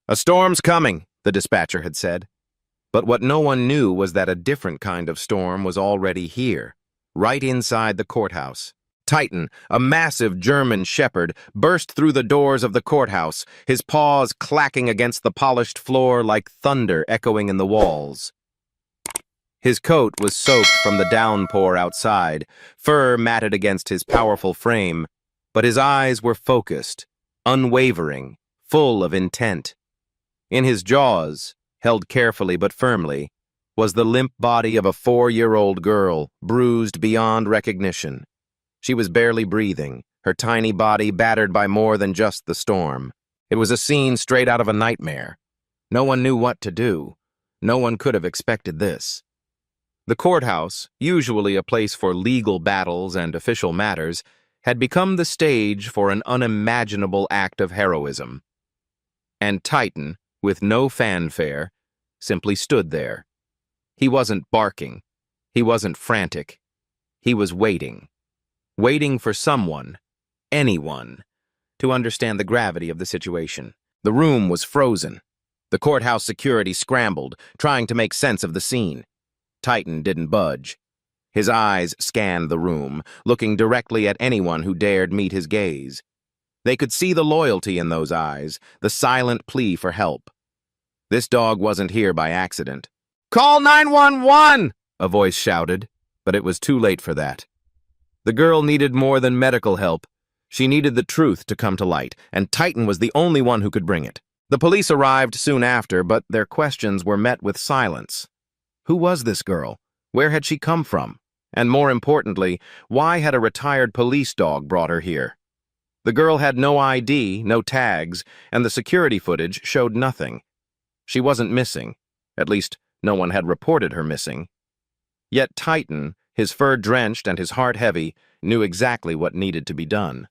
"A storm's coming," the dispatcher had said. But what no one knew was that a different kind of storm was already here, right inside the courthouse. Titan, a massive German shepherd, burst through the doors of the courthouse, his paws clacking against the polished floor like thunder echoing in the walls. His coat was soaked from the downpour outside, fur matted against his powerful frame, but his eyes were focused, unwavering, full of intent. In his jaws, held carefully but firmly, was the limp body of a 4-year-old girl, bruised beyond recognition. She was barely breathing, her tiny body battered by more than just the storm. It was a scene straight out of a nightmare. No one knew what to do. No one could have expected this. The courthouse, usually a place for legal battles and official matters, had become the stage for an unimaginable act of heroism. And Titan, with no fanfare, simply stood there. He wasn't barking. He wasn't frantic. He was waiting. Waiting for someone, anyone, to understand the gravity of the situation. The room was frozen. The courthouse security scrambled, trying to make sense of the scene. Titan didn't budge. His eyes scanned the room, looking directly at anyone who dared meet his gaze. They could see the loyalty in those eyes, the silent plea for help. This dog wasn't here by accident. "Call 911!" a voice shouted, but it was too late for that. The girl needed more than medical help. She needed the truth to come to light, and Titan was the only one who could bring it. The police arrived soon after, but their questions were met with silence. Who was this girl? Where had she come from? And more importantly, why had a retired police dog brought her here? The girl had no ID, no tags, and the security footage showed nothing. She wasn't missing. At least, no one had reported her missing. Yet Titan, his fur drenched and his heart heavy, knew exactly what needed to be done.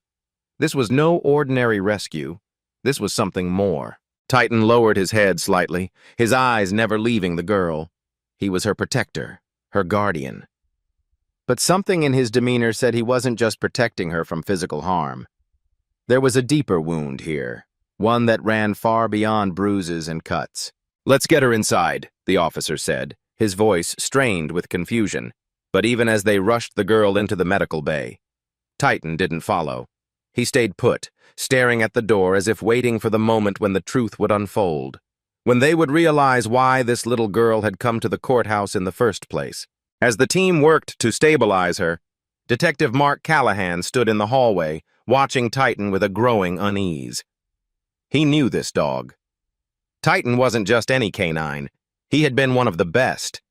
This was no ordinary rescue. This was something more. Titan lowered his head slightly, his eyes never leaving the girl. He was her protector, her guardian. But something in his demeanor said he wasn't just protecting her from physical harm. There was a deeper wound here, one that ran far beyond bruises and cuts. "Let's get her inside," the officer said, his voice strained with confusion. But even as they rushed the girl into the medical bay, Titan didn't follow. He stayed put, staring at the door as if waiting for the moment when the truth would unfold, when they would realize why this little girl had come to the courthouse in the first place. As the team worked to stabilize her, Detective Mark Callahan stood in the hallway, watching Titan with a growing unease. He knew this dog. Titan wasn't just any canine. He had been one of the best.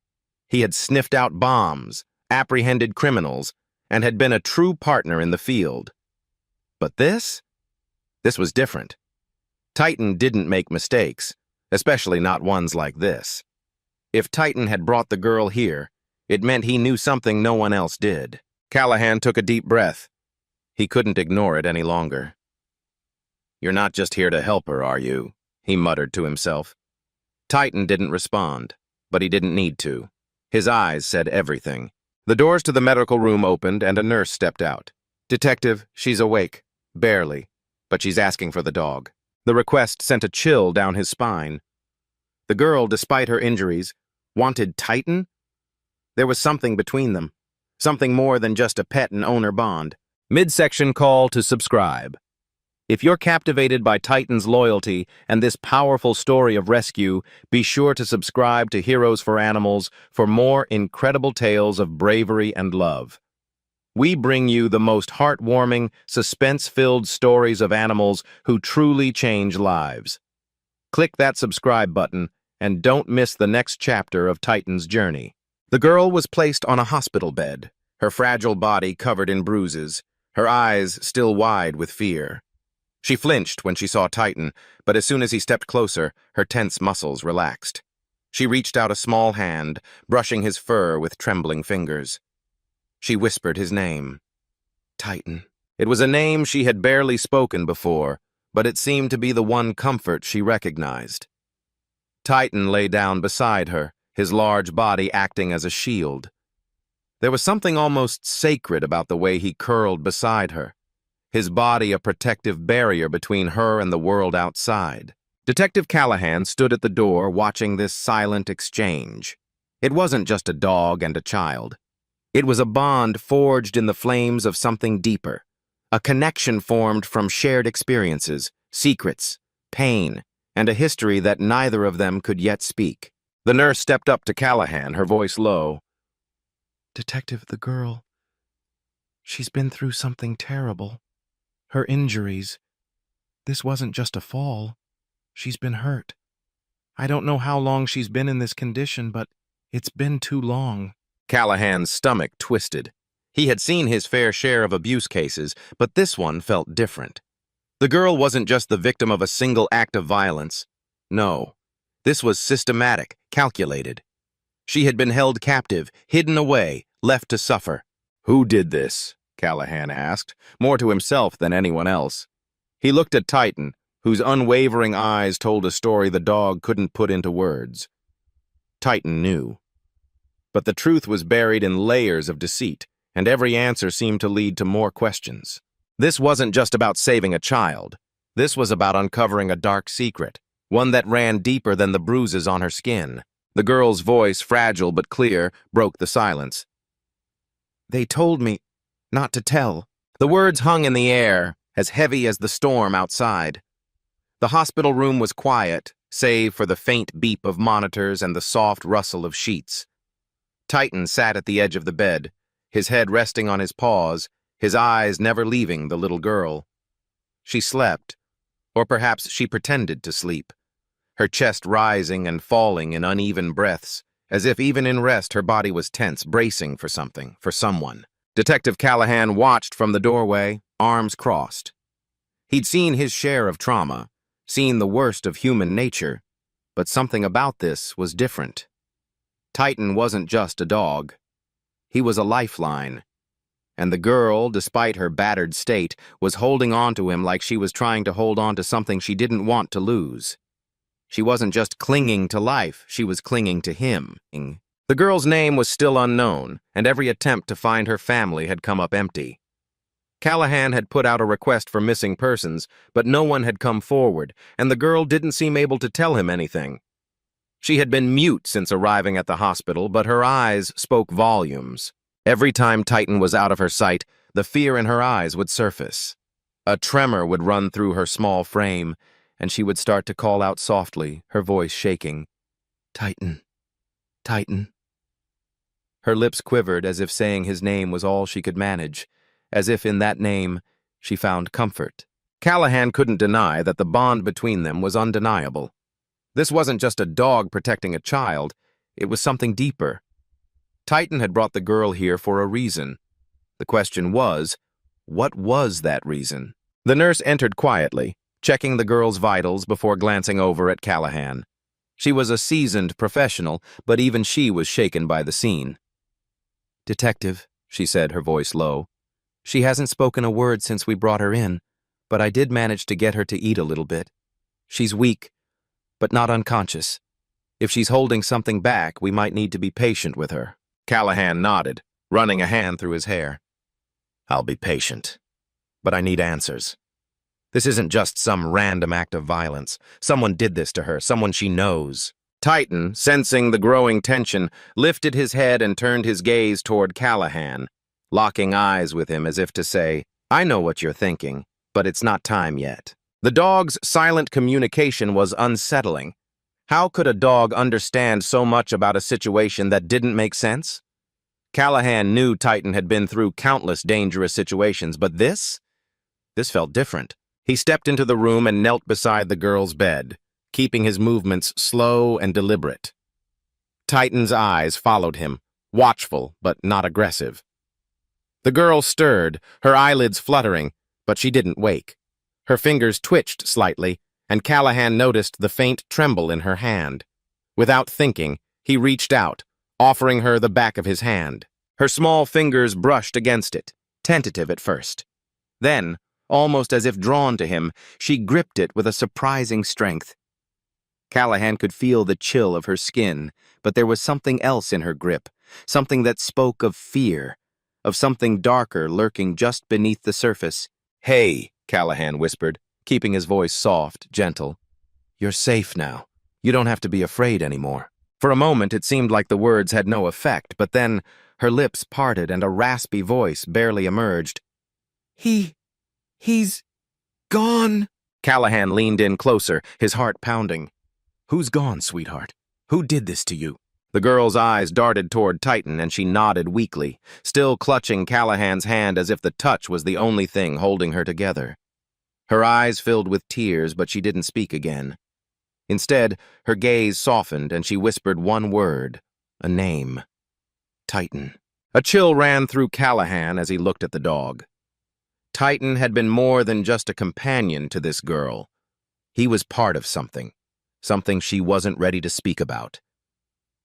He had sniffed out bombs, apprehended criminals, and had been a true partner in the field. But this was different. Titan didn't make mistakes, especially not ones like this. If Titan had brought the girl here, it meant he knew something no one else did. Callahan took a deep breath. He couldn't ignore it any longer. "You're not just here to help her, are you?" he muttered to himself. Titan didn't respond, but he didn't need to. His eyes said everything. The doors to the medical room opened and a nurse stepped out. "Detective, she's awake. Barely, but she's asking for the dog." The request sent a chill down his spine. The girl, despite her injuries, wanted Titan? There was something between them. Something more than just a pet and owner bond. Midsection call to subscribe. If you're captivated by Titan's loyalty and this powerful story of rescue, be sure to subscribe to Heroes for Animals for more incredible tales of bravery and love. We bring you the most heartwarming, suspense-filled stories of animals who truly change lives. Click that subscribe button and don't miss the next chapter of Titan's journey. The girl was placed on a hospital bed, her fragile body covered in bruises, her eyes still wide with fear. She flinched when she saw Titan, but as soon as he stepped closer, her tense muscles relaxed. She reached out a small hand, brushing his fur with trembling fingers. She whispered his name. Titan. It was a name she had barely spoken before, but it seemed to be the one comfort she recognized. Titan lay down beside her, his large body acting as a shield. There was something almost sacred about the way he curled beside her, his body a protective barrier between her and the world outside. Detective Callahan stood at the door watching this silent exchange. It wasn't just a dog and a child. It was a bond forged in the flames of something deeper, a connection formed from shared experiences, secrets, pain, and a history that neither of them could yet speak. The nurse stepped up to Callahan, her voice low. Detective, the girl, she's been through something terrible. Her injuries. This wasn't just a fall. She's been hurt. I don't know how long she's been in this condition, but it's been too long. Callahan's stomach twisted. He had seen his fair share of abuse cases, but this one felt different. The girl wasn't just the victim of a single act of violence. No, this was systematic, calculated. She had been held captive, hidden away, left to suffer. "Who did this?" Callahan asked, more to himself than anyone else. He looked at Titan, whose unwavering eyes told a story the dog couldn't put into words. Titan knew. But the truth was buried in layers of deceit, and every answer seemed to lead to more questions. This wasn't just about saving a child. This was about uncovering a dark secret, one that ran deeper than the bruises on her skin. The girl's voice, fragile but clear, broke the silence. "They told me not to tell." The words hung in the air, as heavy as the storm outside. The hospital room was quiet, save for the faint beep of monitors and the soft rustle of sheets. Titan sat at the edge of the bed, his head resting on his paws, his eyes never leaving the little girl. She slept, or perhaps she pretended to sleep, her chest rising and falling in uneven breaths, as if even in rest her body was tense, bracing for something, for someone. Detective Callahan watched from the doorway, arms crossed. He'd seen his share of trauma, seen the worst of human nature, but something about this was different. Titan wasn't just a dog. He was a lifeline. And the girl, despite her battered state, was holding on to him like she was trying to hold on to something she didn't want to lose. She wasn't just clinging to life, she was clinging to him. The girl's name was still unknown, and every attempt to find her family had come up empty. Callahan had put out a request for missing persons, but no one had come forward, and the girl didn't seem able to tell him anything. She had been mute since arriving at the hospital, but her eyes spoke volumes. Every time Titan was out of her sight, the fear in her eyes would surface. A tremor would run through her small frame, and she would start to call out softly, her voice shaking. "Titan, Titan." Her lips quivered as if saying his name was all she could manage, as if in that name she found comfort. Callahan couldn't deny that the bond between them was undeniable. This wasn't just a dog protecting a child, it was something deeper. Titan had brought the girl here for a reason. The question was, what was that reason? The nurse entered quietly, checking the girl's vitals before glancing over at Callahan. She was a seasoned professional, but even she was shaken by the scene. "Detective," she said, her voice low. "She hasn't spoken a word since we brought her in, but I did manage to get her to eat a little bit. She's weak, but not unconscious. If she's holding something back, we might need to be patient with her." Callahan nodded, running a hand through his hair. "I'll be patient, but I need answers. This isn't just some random act of violence. Someone did this to her, someone she knows." Titan, sensing the growing tension, lifted his head and turned his gaze toward Callahan, locking eyes with him as if to say, "I know what you're thinking, but it's not time yet." The dog's silent communication was unsettling. How could a dog understand so much about a situation that didn't make sense? Callahan knew Titan had been through countless dangerous situations, but this felt different. He stepped into the room and knelt beside the girl's bed, keeping his movements slow and deliberate. Titan's eyes followed him, watchful but not aggressive. The girl stirred, her eyelids fluttering, but she didn't wake. Her fingers twitched slightly, and Callahan noticed the faint tremble in her hand. Without thinking, he reached out, offering her the back of his hand. Her small fingers brushed against it, tentative at first. Then, almost as if drawn to him, she gripped it with a surprising strength. Callahan could feel the chill of her skin, but there was something else in her grip, something that spoke of fear, of something darker lurking just beneath the surface. "Hey," Callahan whispered, keeping his voice soft, gentle. You're safe now. You don't have to be afraid anymore." For a moment, it seemed like the words had no effect, but then her lips parted and a raspy voice barely emerged. He's gone." Callahan leaned in closer, his heart pounding. "Who's gone, sweetheart? Who did this to you?" The girl's eyes darted toward Titan, and she nodded weakly, still clutching Callahan's hand as if the touch was the only thing holding her together. Her eyes filled with tears, but she didn't speak again. Instead, her gaze softened, and she whispered one word, a name. Titan. A chill ran through Callahan as he looked at the dog. Titan had been more than just a companion to this girl. He was part of something she wasn't ready to speak about.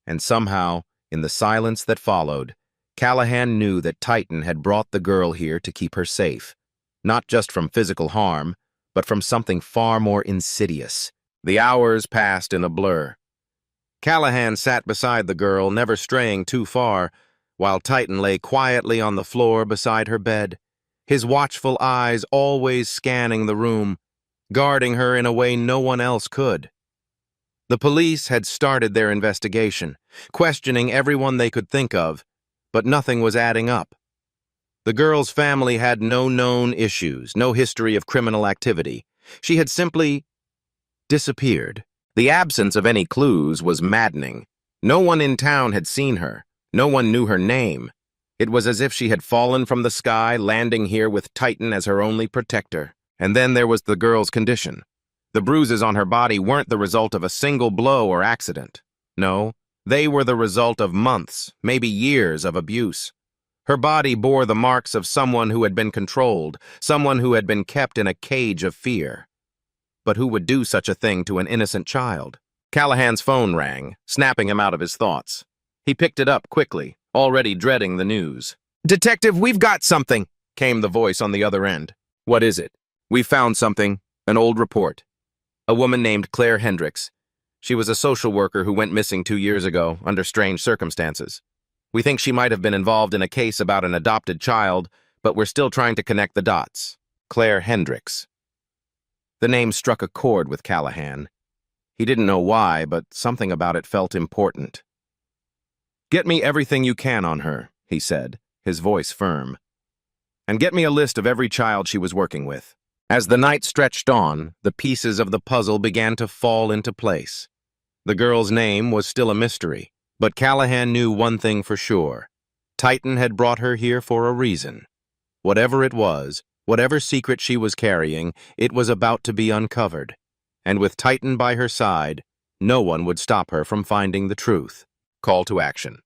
And somehow, in the silence that followed, Callahan knew that Titan had brought the girl here to keep her safe, not just from physical harm, but from something far more insidious. The hours passed in a blur. Callahan sat beside the girl, never straying too far, while Titan lay quietly on the floor beside her bed, his watchful eyes always scanning the room, guarding her in a way no one else could. The police had started their investigation, questioning everyone they could think of, but nothing was adding up. The girl's family had no known issues, no history of criminal activity. She had simply disappeared. The absence of any clues was maddening. No one in town had seen her. No one knew her name. It was as if she had fallen from the sky, landing here with Titan as her only protector. And then there was the girl's condition. The bruises on her body weren't the result of a single blow or accident. No, they were the result of months, maybe years of abuse. Her body bore the marks of someone who had been controlled, someone who had been kept in a cage of fear. But who would do such a thing to an innocent child? Callahan's phone rang, snapping him out of his thoughts. He picked it up quickly, already dreading the news. "Detective, we've got something," came the voice on the other end. "What is it?" "We found something, an old report. A woman named Claire Hendricks. She was a social worker who went missing 2 years ago under strange circumstances. We think she might have been involved in a case about an adopted child, but we're still trying to connect the dots." Claire Hendricks. The name struck a chord with Callahan. He didn't know why, but something about it felt important. "Get me everything you can on her," he said, his voice firm. "And get me a list of every child she was working with." As the night stretched on, the pieces of the puzzle began to fall into place. The girl's name was still a mystery, but Callahan knew one thing for sure. Titan had brought her here for a reason. Whatever it was, whatever secret she was carrying, it was about to be uncovered. And with Titan by her side, no one would stop her from finding the truth. Call to action.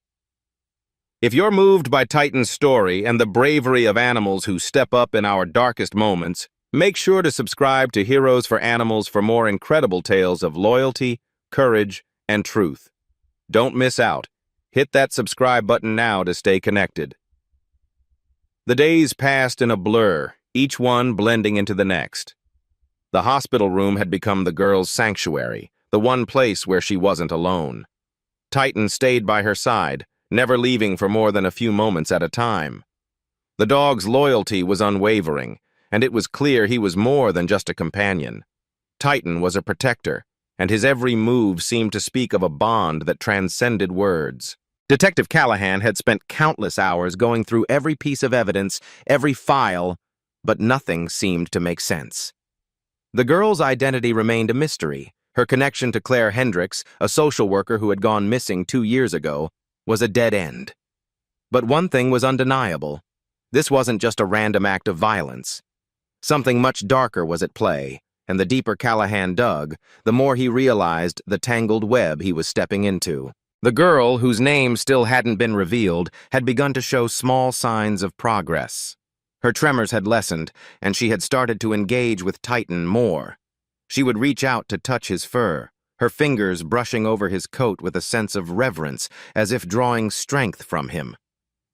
If you're moved by Titan's story and the bravery of animals who step up in our darkest moments, make sure to subscribe to Heroes for Animals for more incredible tales of loyalty, courage, and truth. Don't miss out. Hit that subscribe button now to stay connected. The days passed in a blur, each one blending into the next. The hospital room had become the girl's sanctuary, the one place where she wasn't alone. Titan stayed by her side, never leaving for more than a few moments at a time. The dog's loyalty was unwavering, and it was clear he was more than just a companion. Titan was a protector, and his every move seemed to speak of a bond that transcended words. Detective Callahan had spent countless hours going through every piece of evidence, every file, but nothing seemed to make sense. The girl's identity remained a mystery. Her connection to Claire Hendricks, a social worker who had gone missing 2 years ago, was a dead end. But one thing was undeniable. This wasn't just a random act of violence. Something much darker was at play, and the deeper Callahan dug, the more he realized the tangled web he was stepping into. The girl, whose name still hadn't been revealed, had begun to show small signs of progress. Her tremors had lessened, and she had started to engage with Titan more. She would reach out to touch his fur, her fingers brushing over his coat with a sense of reverence, as if drawing strength from him.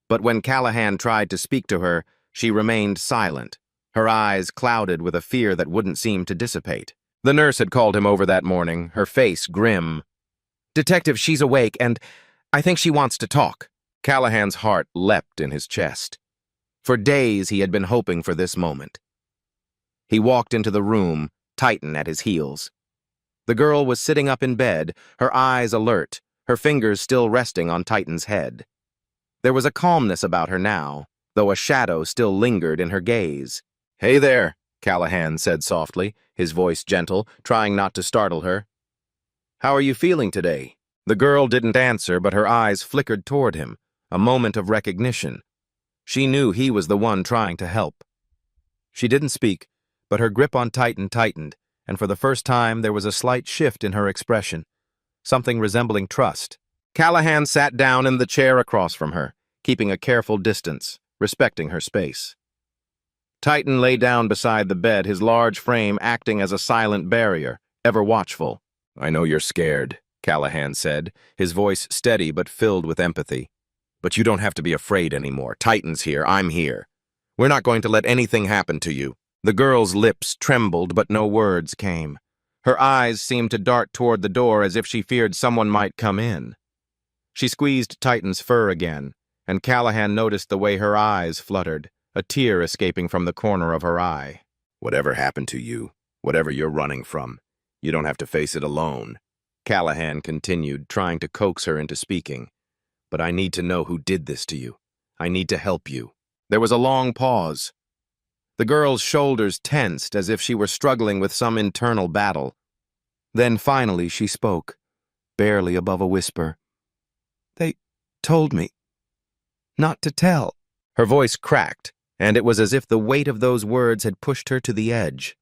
But when Callahan tried to speak to her, she remained silent, her eyes clouded with a fear that wouldn't seem to dissipate. The nurse had called him over that morning, her face grim. "Detective, she's awake, and I think she wants to talk." Callahan's heart leapt in his chest. For days he had been hoping for this moment. He walked into the room, Titan at his heels. The girl was sitting up in bed, her eyes alert, her fingers still resting on Titan's head. There was a calmness about her now, though a shadow still lingered in her gaze. "Hey there," Callahan said softly, his voice gentle, trying not to startle her. "How are you feeling today?" The girl didn't answer, but her eyes flickered toward him, a moment of recognition. She knew he was the one trying to help. She didn't speak, but her grip on Titan tightened, and for the first time there was a slight shift in her expression, something resembling trust. Callahan sat down in the chair across from her, keeping a careful distance, respecting her space. Titan lay down beside the bed, his large frame acting as a silent barrier, ever watchful. "I know you're scared," Callahan said, his voice steady but filled with empathy. "But you don't have to be afraid anymore. Titan's here, I'm here. We're not going to let anything happen to you." The girl's lips trembled, but no words came. Her eyes seemed to dart toward the door as if she feared someone might come in. She squeezed Titan's fur again, and Callahan noticed the way her eyes fluttered, a tear escaping from the corner of her eye. "Whatever happened to you, whatever you're running from, you don't have to face it alone," Callahan continued, trying to coax her into speaking. "But I need to know who did this to you. I need to help you." There was a long pause. The girl's shoulders tensed as if she were struggling with some internal battle. Then finally she spoke, barely above a whisper. "They told me not to tell." Her voice cracked, and it was as if the weight of those words had pushed her to the edge.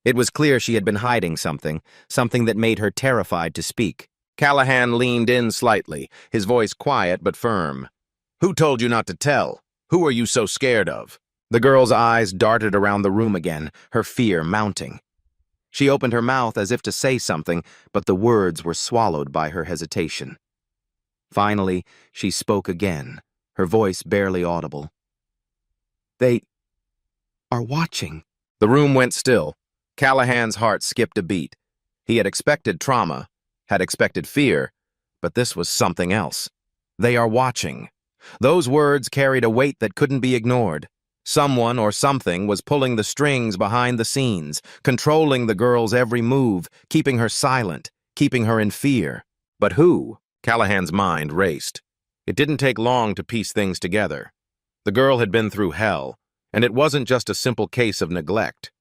It was clear she had been hiding something that made her terrified to speak. Callahan leaned in slightly, his voice quiet but firm. "Who told you not to tell? Who are you so scared of?" The girl's eyes darted around the room again, her fear mounting. She opened her mouth as if to say something, but the words were swallowed by her hesitation. Finally, she spoke again, her voice barely audible. "They are watching." The room went still. Callahan's heart skipped a beat. He had expected trauma, had expected fear, but this was something else. "They are watching." Those words carried a weight that couldn't be ignored. Someone or something was pulling the strings behind the scenes, controlling the girl's every move, keeping her silent, keeping her in fear. But who? Callahan's mind raced. It didn't take long to piece things together. The girl had been through hell, and it wasn't just a simple case of neglect.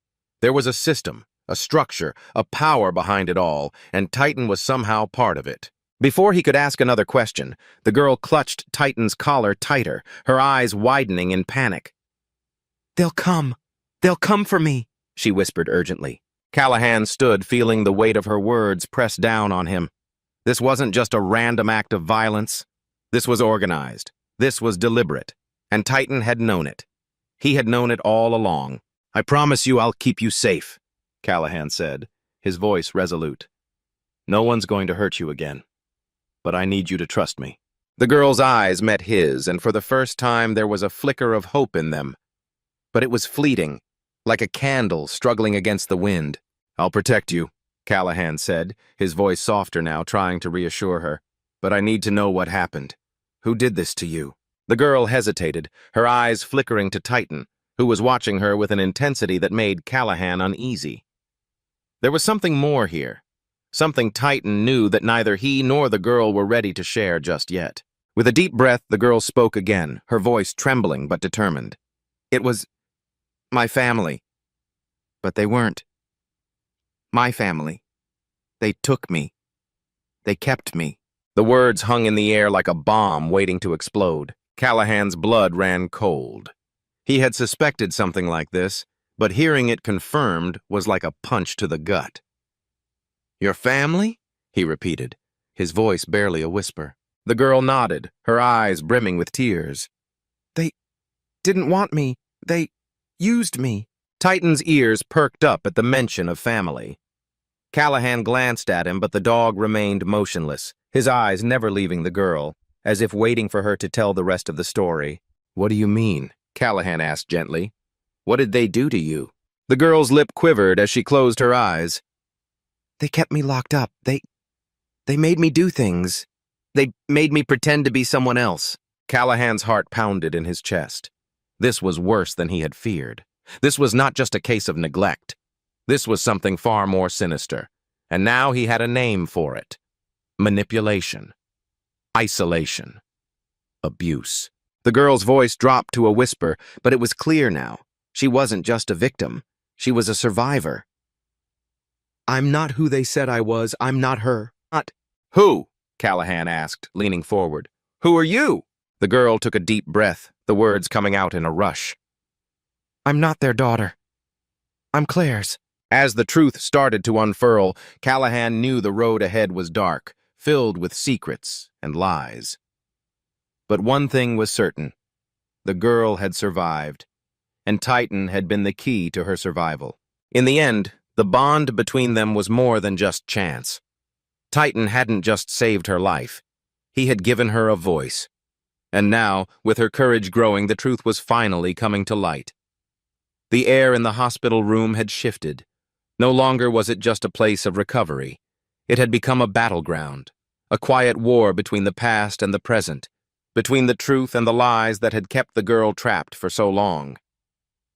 There was a system, a structure, a power behind it all, and Titan was somehow part of it. Before he could ask another question, the girl clutched Titan's collar tighter, her eyes widening in panic. "They'll come. They'll come for me," she whispered urgently. Callahan stood, feeling the weight of her words press down on him. This wasn't just a random act of violence. This was organized. This was deliberate. And Titan had known it. He had known it all along. "I promise you I'll keep you safe," Callahan said, his voice resolute. "No one's going to hurt you again. But I need you to trust me." The girl's eyes met his, and for the first time there was a flicker of hope in them. But it was fleeting, like a candle struggling against the wind. "I'll protect you," Callahan said, his voice softer now, trying to reassure her. "But I need to know what happened. Who did this to you?" The girl hesitated, her eyes flickering to Titan, who was watching her with an intensity that made Callahan uneasy. There was something more here, something Titan knew that neither he nor the girl were ready to share just yet. With a deep breath, the girl spoke again, her voice trembling but determined. "It was my family. But they weren't my family. They took me. They kept me." The words hung in the air like a bomb waiting to explode. Callahan's blood ran cold. He had suspected something like this, but hearing it confirmed was like a punch to the gut. "Your family?" he repeated, his voice barely a whisper. The girl nodded, her eyes brimming with tears. "They didn't want me. They used me." Titan's ears perked up at the mention of family. Callahan glanced at him, but the dog remained motionless, his eyes never leaving the girl, as if waiting for her to tell the rest of the story. "What do you mean?" Callahan asked gently. "What did they do to you?" The girl's lip quivered as she closed her eyes. "They kept me locked up. They made me do things. They made me pretend to be someone else." Callahan's heart pounded in his chest. This was worse than he had feared. This was not just a case of neglect. This was something far more sinister. And now he had a name for it. Manipulation. Isolation. Abuse. The girl's voice dropped to a whisper, but it was clear now. She wasn't just a victim. She was a survivor. "I'm not who they said I was. I'm not her." "Not who?" Callahan asked, leaning forward. "Who are you?" The girl took a deep breath, the words coming out in a rush. "I'm not their daughter. I'm Claire's." As the truth started to unfurl, Callahan knew the road ahead was dark, filled with secrets and lies. But one thing was certain. The girl had survived, and Titan had been the key to her survival. In the end, the bond between them was more than just chance. Titan hadn't just saved her life. He had given her a voice. And now, with her courage growing, the truth was finally coming to light. The air in the hospital room had shifted. No longer was it just a place of recovery. It had become a battleground, a quiet war between the past and the present, between the truth and the lies that had kept the girl trapped for so long.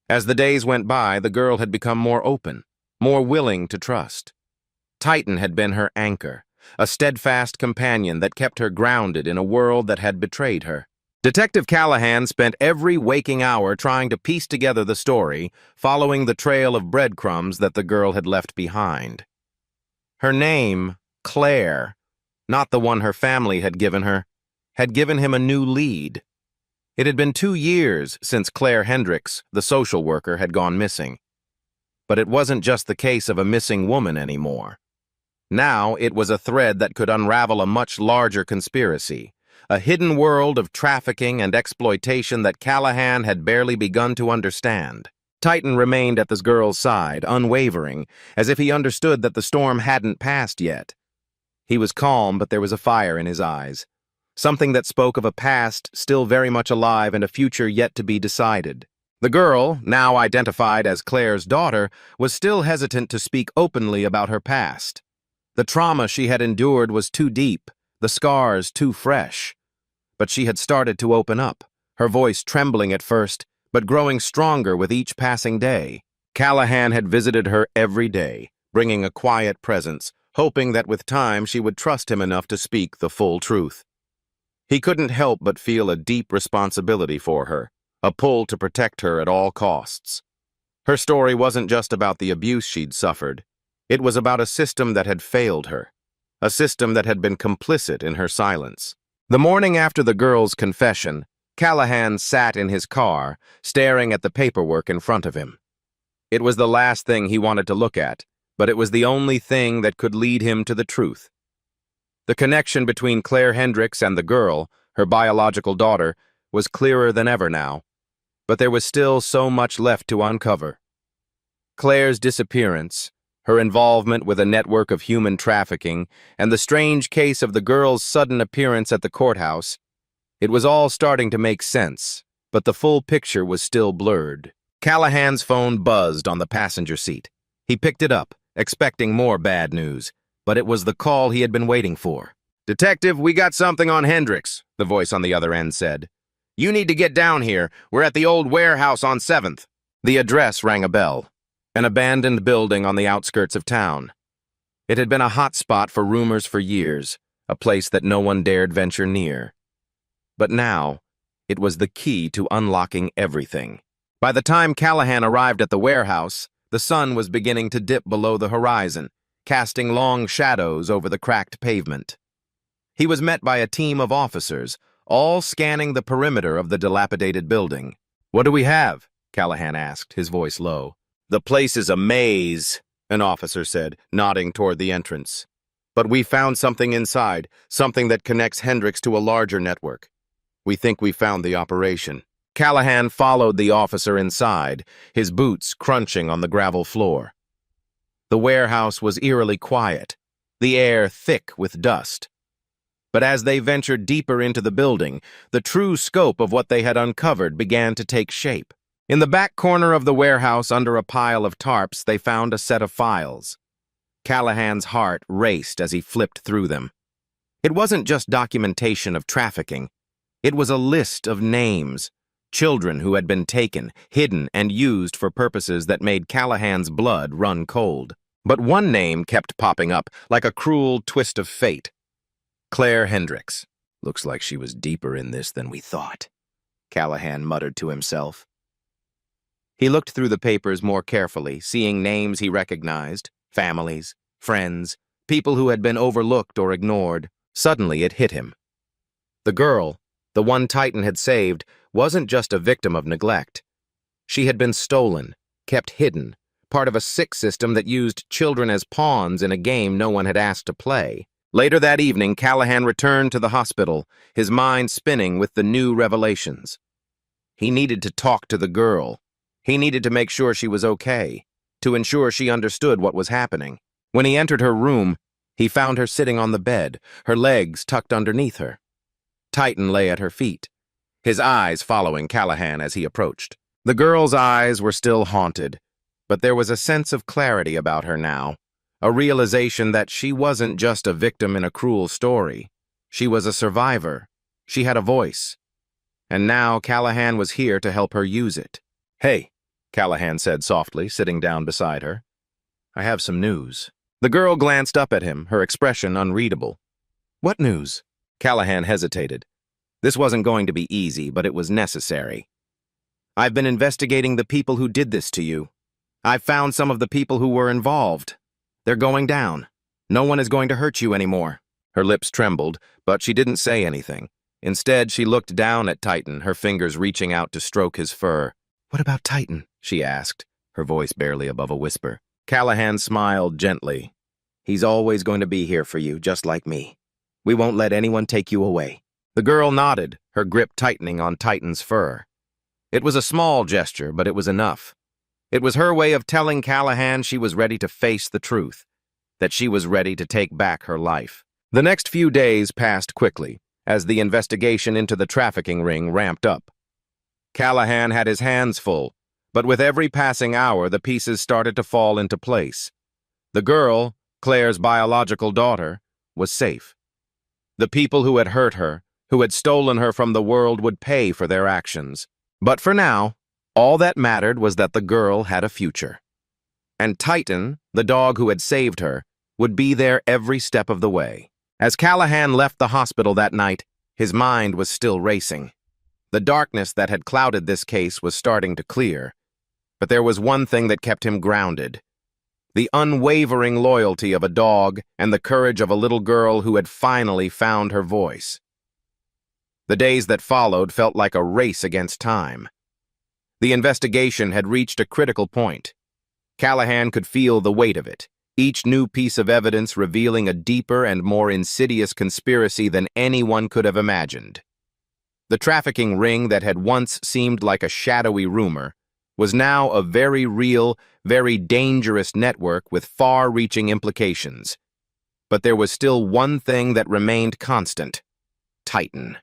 As the days went by, the girl had become more open, more willing to trust. Titan had been her anchor, a steadfast companion that kept her grounded in a world that had betrayed her. Detective Callahan spent every waking hour trying to piece together the story, following the trail of breadcrumbs that the girl had left behind. Her name, Claire, not the one her family had given her, had given him a new lead. It had been 2 years since Claire Hendricks, the social worker, had gone missing. But it wasn't just the case of a missing woman anymore. Now it was a thread that could unravel a much larger conspiracy, a hidden world of trafficking and exploitation that Callahan had barely begun to understand. Titan remained at this girl's side, unwavering, as if he understood that the storm hadn't passed yet. He was calm, but there was a fire in his eyes, something that spoke of a past still very much alive and a future yet to be decided. The girl, now identified as Claire's daughter, was still hesitant to speak openly about her past. The trauma she had endured was too deep, the scars too fresh. But she had started to open up, her voice trembling at first, but growing stronger with each passing day. Callahan had visited her every day, bringing a quiet presence, hoping that with time she would trust him enough to speak the full truth. He couldn't help but feel a deep responsibility for her, a pull to protect her at all costs. Her story wasn't just about the abuse she'd suffered. It was about a system that had failed her, a system that had been complicit in her silence. The morning after the girl's confession, Callahan sat in his car, staring at the paperwork in front of him. It was the last thing he wanted to look at, but it was the only thing that could lead him to the truth. The connection between Claire Hendricks and the girl, her biological daughter, was clearer than ever now, but there was still so much left to uncover. Claire's disappearance, her involvement with a network of human trafficking, and the strange case of the girl's sudden appearance at the courthouse, it was all starting to make sense, but the full picture was still blurred. Callahan's phone buzzed on the passenger seat. He picked it up, expecting more bad news, but it was the call he had been waiting for. "Detective, we got something on Hendricks," the voice on the other end said. "You need to get down here. We're at the old warehouse on 7th. The address rang a bell. An abandoned building on the outskirts of town. It had been a hot spot for rumors for years, a place that no one dared venture near. But now, it was the key to unlocking everything. By the time Callahan arrived at the warehouse, the sun was beginning to dip below the horizon, casting long shadows over the cracked pavement. He was met by a team of officers, all scanning the perimeter of the dilapidated building. "What do we have?" Callahan asked, his voice low. "The place is a maze," an officer said, nodding toward the entrance. "But we found something inside, something that connects Hendricks to a larger network. We think we found the operation." Callahan followed the officer inside, his boots crunching on the gravel floor. The warehouse was eerily quiet, the air thick with dust. But as they ventured deeper into the building, the true scope of what they had uncovered began to take shape. In the back corner of the warehouse, under a pile of tarps, they found a set of files. Callahan's heart raced as he flipped through them. It wasn't just documentation of trafficking. It was a list of names, children who had been taken, hidden, and used for purposes that made Callahan's blood run cold. But one name kept popping up like a cruel twist of fate. Claire Hendricks. Looks like she was deeper in this than we thought, Callahan muttered to himself. He looked through the papers more carefully, seeing names he recognized, families, friends, people who had been overlooked or ignored. Suddenly it hit him. The girl, the one Titan had saved, wasn't just a victim of neglect. She had been stolen, kept hidden, part of a sick system that used children as pawns in a game no one had asked to play. Later that evening, Callahan returned to the hospital, his mind spinning with the new revelations. He needed to talk to the girl. He needed to make sure she was okay, to ensure she understood what was happening. When he entered her room, he found her sitting on the bed, her legs tucked underneath her. Titan lay at her feet, his eyes following Callahan as he approached. The girl's eyes were still haunted, but there was a sense of clarity about her now, a realization that she wasn't just a victim in a cruel story. She was a survivor. She had a voice. And now Callahan was here to help her use it. "Hey," Callahan said softly, sitting down beside her. "I have some news." The girl glanced up at him, her expression unreadable. "What news?" Callahan hesitated. This wasn't going to be easy, but it was necessary. "I've been investigating the people who did this to you. I've found some of the people who were involved. They're going down. No one is going to hurt you anymore." Her lips trembled, but she didn't say anything. Instead, she looked down at Titan, her fingers reaching out to stroke his fur. "What about Titan?" she asked, her voice barely above a whisper. Callahan smiled gently. "He's always going to be here for you, just like me. We won't let anyone take you away." The girl nodded, her grip tightening on Titan's fur. It was a small gesture, but it was enough. It was her way of telling Callahan she was ready to face the truth, that she was ready to take back her life. The next few days passed quickly, as the investigation into the trafficking ring ramped up. Callahan had his hands full, but with every passing hour the pieces started to fall into place. The girl, Claire's biological daughter, was safe. The people who had hurt her, who had stolen her from the world, would pay for their actions. But for now, all that mattered was that the girl had a future. And Titan, the dog who had saved her, would be there every step of the way. As Callahan left the hospital that night, his mind was still racing. The darkness that had clouded this case was starting to clear. But there was one thing that kept him grounded: the unwavering loyalty of a dog and the courage of a little girl who had finally found her voice. The days that followed felt like a race against time. The investigation had reached a critical point. Callahan could feel the weight of it, each new piece of evidence revealing a deeper and more insidious conspiracy than anyone could have imagined. The trafficking ring that had once seemed like a shadowy rumor was now a very real, very dangerous network with far-reaching implications. But there was still one thing that remained constant: Titan.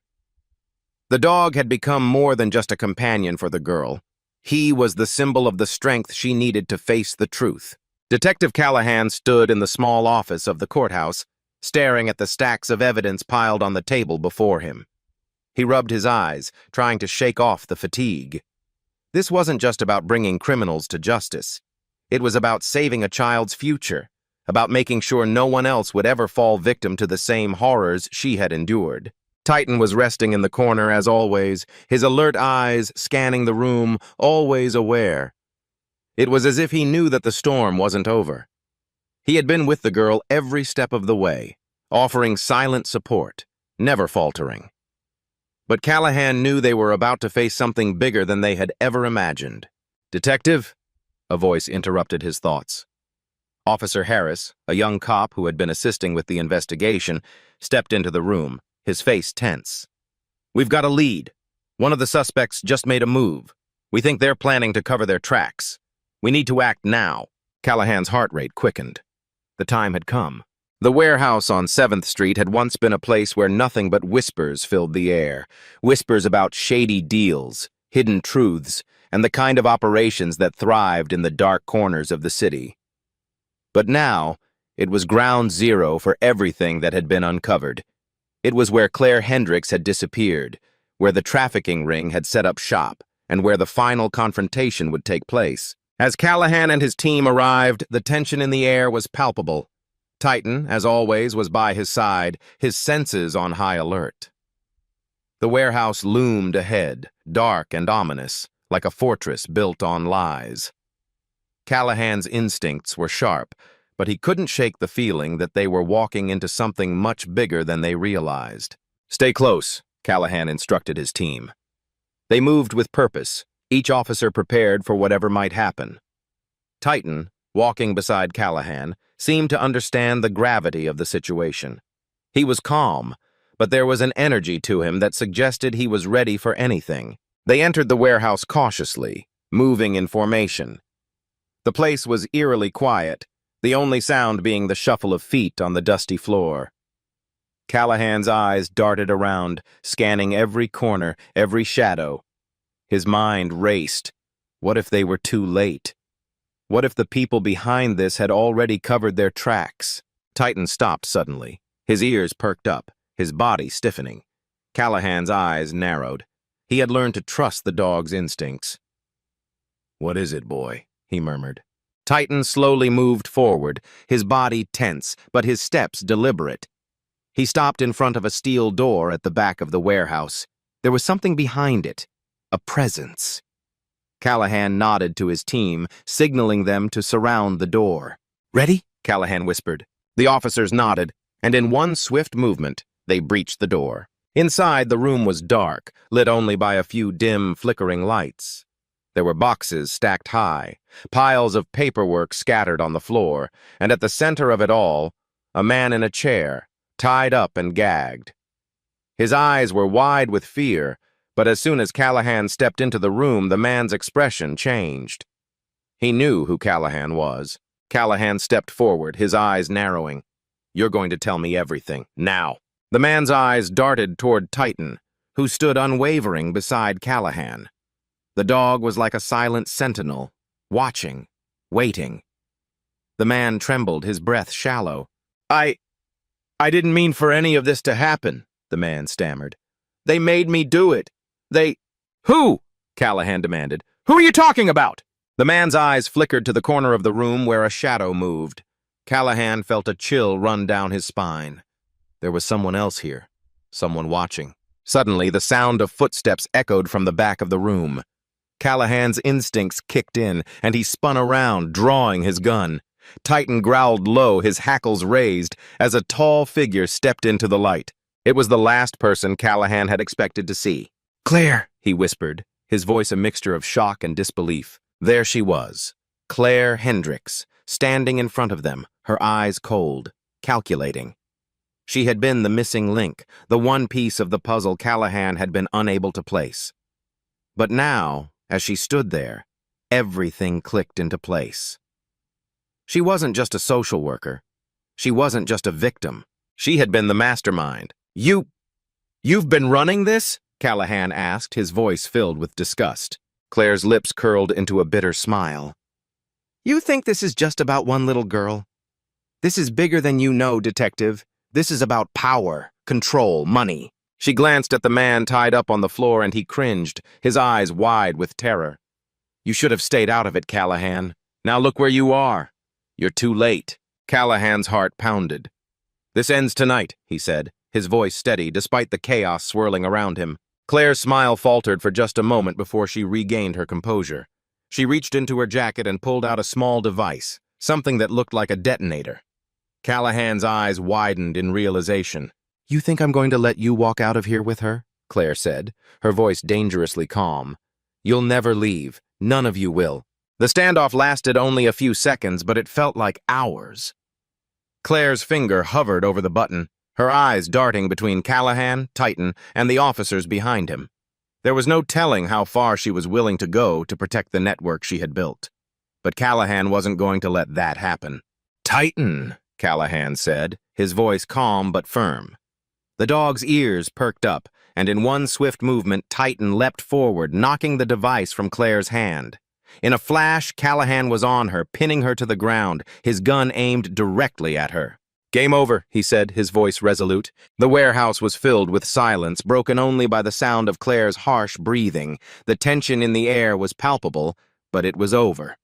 The dog had become more than just a companion for the girl. He was the symbol of the strength she needed to face the truth. Detective Callahan stood in the small office of the courthouse, staring at the stacks of evidence piled on the table before him. He rubbed his eyes, trying to shake off the fatigue. This wasn't just about bringing criminals to justice. It was about saving a child's future, about making sure no one else would ever fall victim to the same horrors she had endured. Titan was resting in the corner as always, his alert eyes scanning the room, always aware. It was as if he knew that the storm wasn't over. He had been with the girl every step of the way, offering silent support, never faltering. But Callahan knew they were about to face something bigger than they had ever imagined. "Detective?" a voice interrupted his thoughts. Officer Harris, a young cop who had been assisting with the investigation, stepped into the room, his face tense. "We've got a lead. One of the suspects just made a move. We think they're planning to cover their tracks. We need to act now." Callahan's heart rate quickened. The time had come. The warehouse on 7th Street had once been a place where nothing but whispers filled the air. Whispers about shady deals, hidden truths, and the kind of operations that thrived in the dark corners of the city. But now, it was ground zero for everything that had been uncovered. It was where Claire Hendricks had disappeared, where the trafficking ring had set up shop, and where the final confrontation would take place. As Callahan and his team arrived, the tension in the air was palpable. Titan, as always, was by his side, his senses on high alert. The warehouse loomed ahead, dark and ominous, like a fortress built on lies. Callahan's instincts were sharp, but he couldn't shake the feeling that they were walking into something much bigger than they realized. "Stay close," Callahan instructed his team. They moved with purpose, each officer prepared for whatever might happen. Titan, walking beside Callahan, seemed to understand the gravity of the situation. He was calm, but there was an energy to him that suggested he was ready for anything. They entered the warehouse cautiously, moving in formation. The place was eerily quiet, the only sound being the shuffle of feet on the dusty floor. Callahan's eyes darted around, scanning every corner, every shadow. His mind raced. What if they were too late? What if the people behind this had already covered their tracks? Titan stopped suddenly, his ears perked up, his body stiffening. Callahan's eyes narrowed. He had learned to trust the dog's instincts. "What is it, boy?" he murmured. Titan slowly moved forward, his body tense, but his steps deliberate. He stopped in front of a steel door at the back of the warehouse. There was something behind it, a presence. Callahan nodded to his team, signaling them to surround the door. "Ready?" Callahan whispered. The officers nodded, and in one swift movement, they breached the door. Inside, the room was dark, lit only by a few dim, flickering lights. There were boxes stacked high, piles of paperwork scattered on the floor, and at the center of it all, a man in a chair, tied up and gagged. His eyes were wide with fear, but as soon as Callahan stepped into the room, the man's expression changed. He knew who Callahan was. Callahan stepped forward, his eyes narrowing. "You're going to tell me everything, now." The man's eyes darted toward Titan, who stood unwavering beside Callahan. The dog was like a silent sentinel, watching, waiting. The man trembled, his breath shallow. I didn't mean for any of this to happen," the man stammered. "They made me do it. Who?" Callahan demanded. "Who are you talking about?" The man's eyes flickered to the corner of the room where a shadow moved. Callahan felt a chill run down his spine. There was someone else here, someone watching. Suddenly, the sound of footsteps echoed from the back of the room. Callahan's instincts kicked in, and he spun around, drawing his gun. Titan growled low, his hackles raised, as a tall figure stepped into the light. It was the last person Callahan had expected to see. "Claire," he whispered, his voice a mixture of shock and disbelief. There she was, Claire Hendricks, standing in front of them, her eyes cold, calculating. She had been the missing link, the one piece of the puzzle Callahan had been unable to place. But now, as she stood there, everything clicked into place. She wasn't just a social worker. She wasn't just a victim. She had been the mastermind. You've been running this?" Callahan asked, his voice filled with disgust. Claire's lips curled into a bitter smile. "You think this is just about one little girl? This is bigger than you know, detective. This is about power, control, money." She glanced at the man tied up on the floor and he cringed, his eyes wide with terror. "You should have stayed out of it, Callahan. Now look where you are. You're too late." Callahan's heart pounded. "This ends tonight," he said, his voice steady despite the chaos swirling around him. Claire's smile faltered for just a moment before she regained her composure. She reached into her jacket and pulled out a small device, something that looked like a detonator. Callahan's eyes widened in realization. "You think I'm going to let you walk out of here with her?" Claire said, her voice dangerously calm. "You'll never leave. None of you will." The standoff lasted only a few seconds, but it felt like hours. Claire's finger hovered over the button, her eyes darting between Callahan, Titan, and the officers behind him. There was no telling how far she was willing to go to protect the network she had built. But Callahan wasn't going to let that happen. "Titan," Callahan said, his voice calm but firm. The dog's ears perked up, and in one swift movement, Titan leapt forward, knocking the device from Claire's hand. In a flash, Callahan was on her, pinning her to the ground, his gun aimed directly at her. "Game over," he said, his voice resolute. The warehouse was filled with silence, broken only by the sound of Claire's harsh breathing. The tension in the air was palpable, but it was over.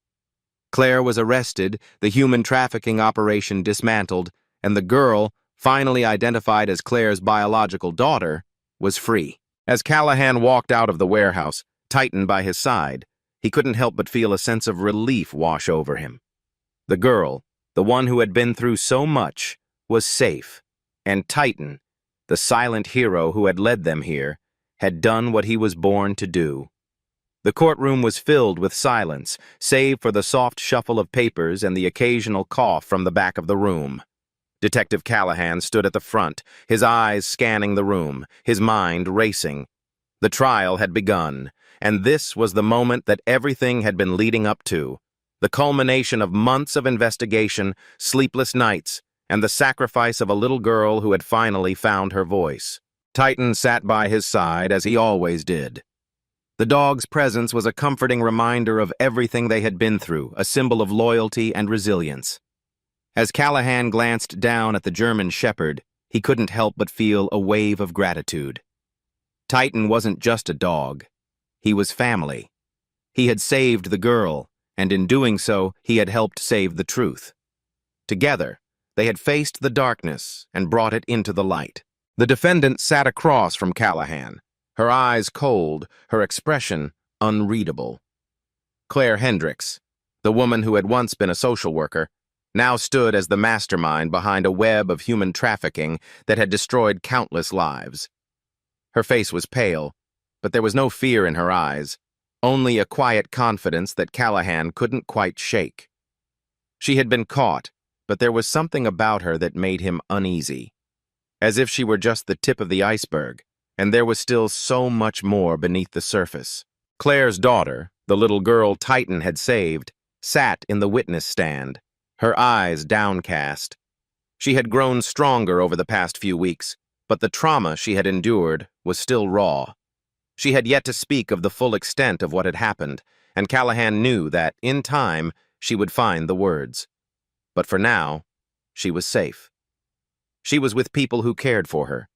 Claire was arrested, the human trafficking operation dismantled, and the girl, finally identified as Claire's biological daughter, was free. As Callahan walked out of the warehouse, Titan by his side, he couldn't help but feel a sense of relief wash over him. The girl, the one who had been through so much, was safe, and Titan, the silent hero who had led them here, had done what he was born to do. The courtroom was filled with silence, save for the soft shuffle of papers and the occasional cough from the back of the room. Detective Callahan stood at the front, his eyes scanning the room, his mind racing. The trial had begun, and this was the moment that everything had been leading up to, the culmination of months of investigation, sleepless nights, and the sacrifice of a little girl who had finally found her voice. Titan sat by his side, as he always did. The dog's presence was a comforting reminder of everything they had been through, a symbol of loyalty and resilience. As Callahan glanced down at the German shepherd, he couldn't help but feel a wave of gratitude. Titan wasn't just a dog. He was family. He had saved the girl, and in doing so, he had helped save the truth. Together, they had faced the darkness and brought it into the light. The defendant sat across from Callahan, her eyes cold, her expression unreadable. Claire Hendricks, the woman who had once been a social worker, now stood as the mastermind behind a web of human trafficking that had destroyed countless lives. Her face was pale, but there was no fear in her eyes, only a quiet confidence that Callahan couldn't quite shake. She had been caught, but there was something about her that made him uneasy, as if she were just the tip of the iceberg, and there was still so much more beneath the surface. Claire's daughter, the little girl Titan had saved, sat in the witness stand, her eyes downcast. She had grown stronger over the past few weeks, but the trauma she had endured was still raw. She had yet to speak of the full extent of what had happened, and Callahan knew that, in time, she would find the words. But for now, she was safe. She was with people who cared for her,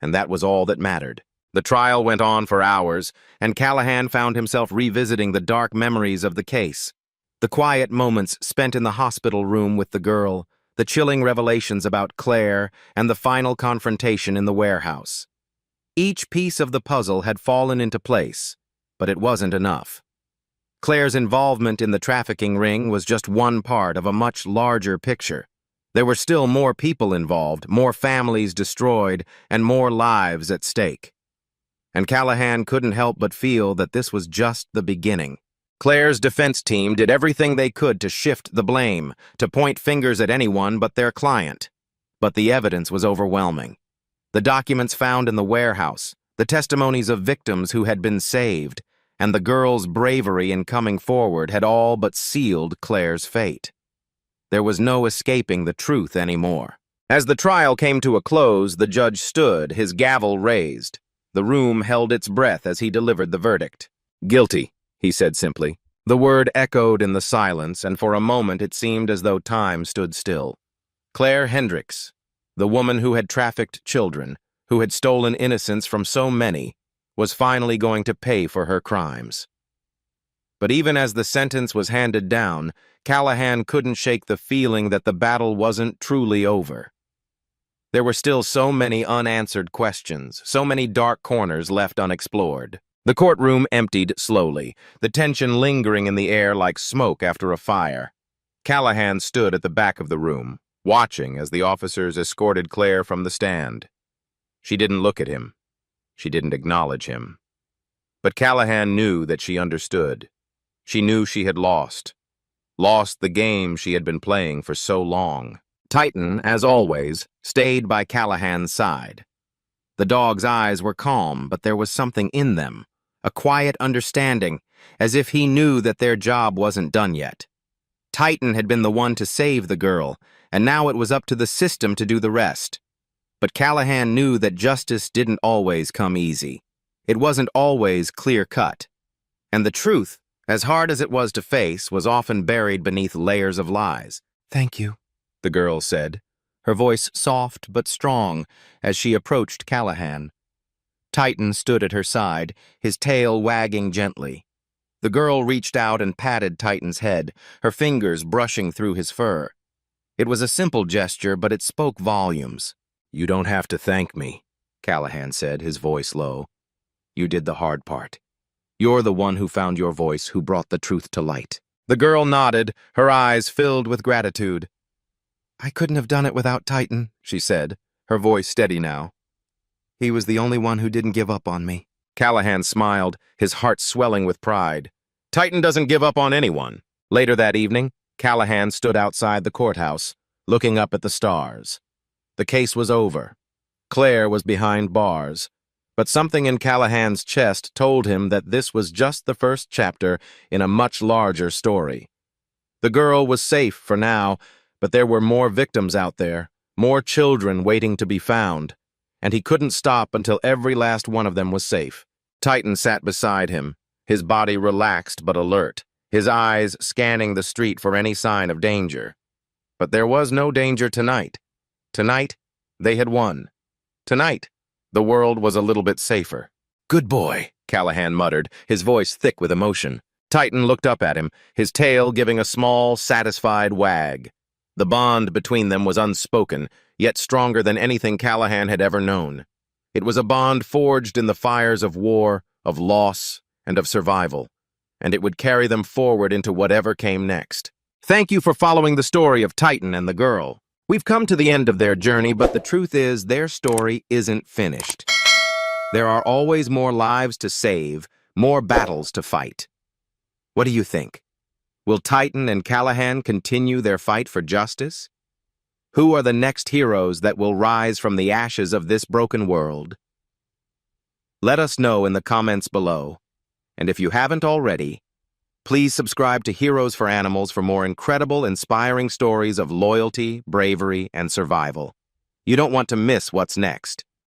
and that was all that mattered. The trial went on for hours, and Callahan found himself revisiting the dark memories of the case. The quiet moments spent in the hospital room with the girl, the chilling revelations about Claire, and the final confrontation in the warehouse. Each piece of the puzzle had fallen into place, but it wasn't enough. Claire's involvement in the trafficking ring was just one part of a much larger picture. There were still more people involved, more families destroyed, and more lives at stake. And Callahan couldn't help but feel that this was just the beginning. Claire's defense team did everything they could to shift the blame, to point fingers at anyone but their client. But the evidence was overwhelming. The documents found in the warehouse, the testimonies of victims who had been saved, and the girl's bravery in coming forward had all but sealed Claire's fate. There was no escaping the truth anymore. As the trial came to a close, the judge stood, his gavel raised. The room held its breath as he delivered the verdict. "Guilty," he said simply. The word echoed in the silence, and for a moment it seemed as though time stood still. Claire Hendricks, the woman who had trafficked children, who had stolen innocence from so many, was finally going to pay for her crimes. But even as the sentence was handed down, Callahan couldn't shake the feeling that the battle wasn't truly over. There were still so many unanswered questions, so many dark corners left unexplored. The courtroom emptied slowly, the tension lingering in the air like smoke after a fire. Callahan stood at the back of the room, watching as the officers escorted Claire from the stand. She didn't look at him. She didn't acknowledge him. But Callahan knew that she understood. She knew she had lost the game she had been playing for so long. Titan, as always, stayed by Callahan's side. The dog's eyes were calm, but there was something in them, a quiet understanding, as if he knew that their job wasn't done yet. Titan had been the one to save the girl, and now it was up to the system to do the rest. But Callahan knew that justice didn't always come easy. It wasn't always clear-cut. And the truth, as hard as it was to face, was often buried beneath layers of lies. "Thank you," the girl said, her voice soft but strong as she approached Callahan. Titan stood at her side, his tail wagging gently. The girl reached out and patted Titan's head, her fingers brushing through his fur. It was a simple gesture, but it spoke volumes. "You don't have to thank me," Callahan said, his voice low. "You did the hard part. You're the one who found your voice, who brought the truth to light." The girl nodded, her eyes filled with gratitude. "I couldn't have done it without Titan," she said, her voice steady now. "He was the only one who didn't give up on me." Callahan smiled, his heart swelling with pride. Titan doesn't give up on anyone. Later that evening, Callahan stood outside the courthouse, looking up at the stars. The case was over. Claire was behind bars, but something in Callahan's chest told him that this was just the first chapter in a much larger story. The girl was safe for now, but there were more victims out there, more children waiting to be found, and he couldn't stop until every last one of them was safe. Titan sat beside him, his body relaxed but alert, his eyes scanning the street for any sign of danger. But there was no danger tonight. Tonight, they had won. Tonight, the world was a little bit safer. "Good boy," Callahan muttered, his voice thick with emotion. Titan looked up at him, his tail giving a small, satisfied wag. The bond between them was unspoken, yet stronger than anything Callahan had ever known. It was a bond forged in the fires of war, of loss, and of survival, and it would carry them forward into whatever came next. Thank you for following the story of Titan and the girl. We've come to the end of their journey, but the truth is their story isn't finished. There are always more lives to save, more battles to fight. What do you think? Will Titan and Callahan continue their fight for justice? Who are the next heroes that will rise from the ashes of this broken world? Let us know in the comments below. And if you haven't already, please subscribe to Heroes for Animals for more incredible, inspiring stories of loyalty, bravery, and survival. You don't want to miss what's next.